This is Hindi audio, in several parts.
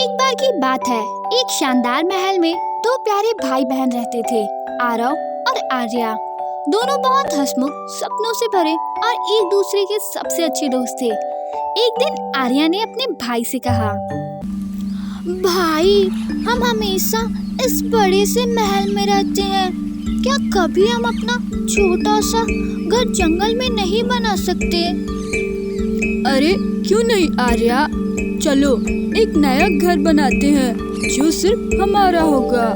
एक बार की बात है, एक शानदार महल में दो प्यारे भाई बहन रहते थे, आरव और आर्या। दोनों बहुत हंसमुख, सपनों से भरे और एक दूसरे के सबसे अच्छे दोस्त थे। एक दिन आर्या ने अपने भाई से कहा, भाई, हम हमेशा इस बड़े से महल में रहते हैं, क्या कभी हम अपना छोटा सा घर जंगल में नहीं बना सकते? अरे क्यों नहीं आर्या, चलो एक नया घर बनाते हैं जो सिर्फ हमारा होगा।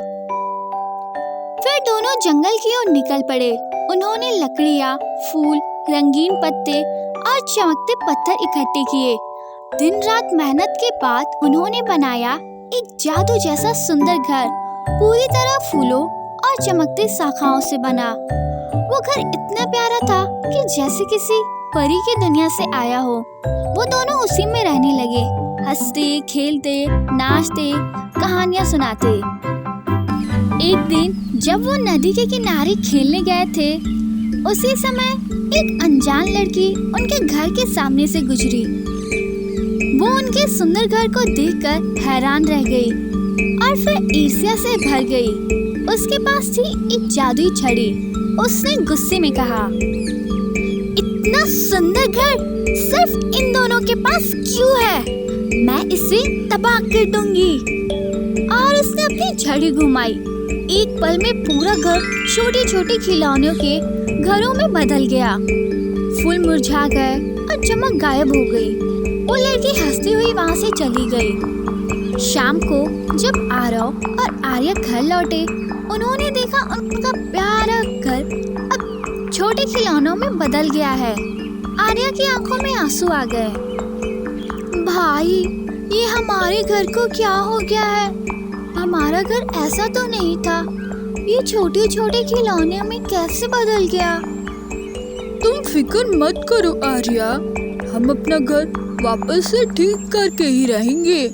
फिर दोनों जंगल की ओर निकल पड़े। उन्होंने लकड़ियाँ, फूल, रंगीन पत्ते और चमकते पत्थर इकट्ठे किए। दिन रात मेहनत के बाद उन्होंने बनाया एक जादू जैसा सुंदर घर, पूरी तरह फूलों और चमकते शाखाओं से बना। वो घर इतना प्यारा था कि जैसे किसी परी की दुनिया से आया हो। वो दोनों उसी में रहने लगे, हंसते, खेलते, नाचते, कहानियाँ सुनाते। एक दिन जब वो नदी के किनारे खेलने गए थे, उसी समय एक अनजान लड़की उनके घर के सामने से गुजरी। वो उनके सुंदर घर को देखकर हैरान रह गई और फिर ईर्ष्या से भर गई। उसके पास थी एक जादुई छड़ी। उसने गुस्से में कहा, इतना सुंदर घर सिर्फ इन दोनों के पास क्यों है? मैं इसे तबाह कर दूंगी। और उसने अपनी छड़ी घुमाई। एक पल में पूरा घर छोटे छोटे खिलौनों के घरों में बदल गया। फूल मुरझा गए और चमक गायब हो गई। वो लड़की हंसती हुई वहाँ से चली गई। शाम को जब आरव और आर्या घर लौटे, उन्होंने देखा उनका प्यारा घर अब छोटे खिलौनों में बदल गया है। आर्या की आंखों में आंसू आ गए। भाई, ये हमारे घर को क्या हो गया है? हमारा घर ऐसा तो नहीं था। ये छोटे छोटे खिलौने में कैसे बदल गया? तुम फिक्र मत करो आर्या, हम अपना घर वापस से ठीक करके ही रहेंगे।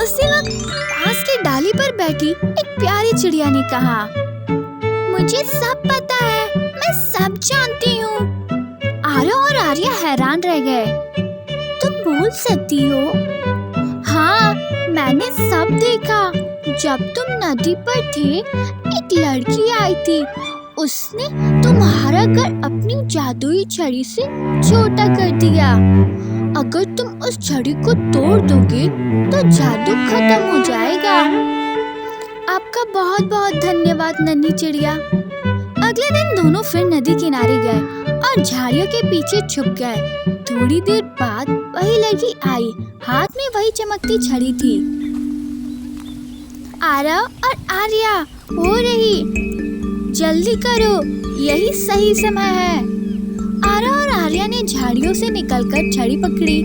उसी वक्त पास की डाली पर बैठी एक प्यारी चिड़िया ने कहा, मुझे सब पता है, मैं सब जानती हूँ। आरव और आर्या हैरान रह गए। तुम बोल सकती हो? हाँ, मैंने सब देखा। जब तुम नदी पर थे, एक लड़की आई थी। उसने तुम्हारा घर अपनी जादुई छड़ी से छोटा कर दिया। अगर तुम उस छड़ी को तोड़ दोगे तो जादू खत्म हो जाएगा। आपका बहुत बहुत धन्यवाद नन्ही चिड़िया। अगले दिन दोनों फिर नदी किनारे गए और झाड़ियों के पीछे छुप गए। थोड़ी देर बाद वही लड़की आई, हाथ में वही चमकती छड़ी थी। आरव और आर्या, हो रही, जल्दी करो, यही सही समय है। आरव और आर्या ने झाड़ियों से निकलकर छड़ी पकड़ी।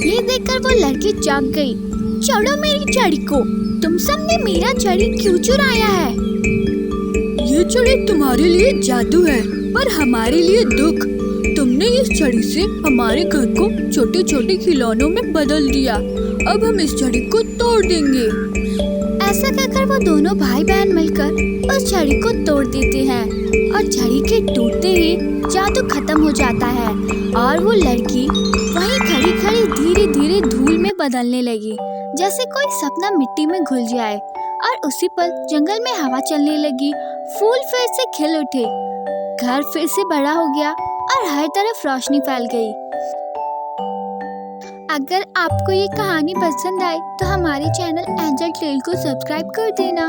ये देखकर वो लड़की चौंक गई। छोड़ो मेरी छड़ी को, तुम सबने मेरा छड़ी क्यों चुराया है? ये छड़ी तुम्हारे लिए जादू है, पर हमारे लिए दुख। तुमने इस छड़ी से हमारे घर को छोटे छोटे खिलौनों में बदल दिया। अब हम इस छड़ी को तोड़ देंगे। ऐसा कहकर वो दोनों भाई बहन मिलकर उस छड़ी को तोड़ देते हैं और छड़ी के टूटते ही जादू खत्म हो जाता है और वो लड़की वहीं खड़ी खड़ी धीरे धीरे धूल में बदलने लगी, जैसे कोई सपना मिट्टी में घुल जाए। और उसी पल जंगल में हवा चलने लगी, फूल फिर से खिल उठे, घर फिर से बड़ा हो गया और हर तरफ रोशनी फैल गई। अगर आपको ये कहानी पसंद आई तो हमारे चैनल एंजल टेल को सब्सक्राइब कर देना।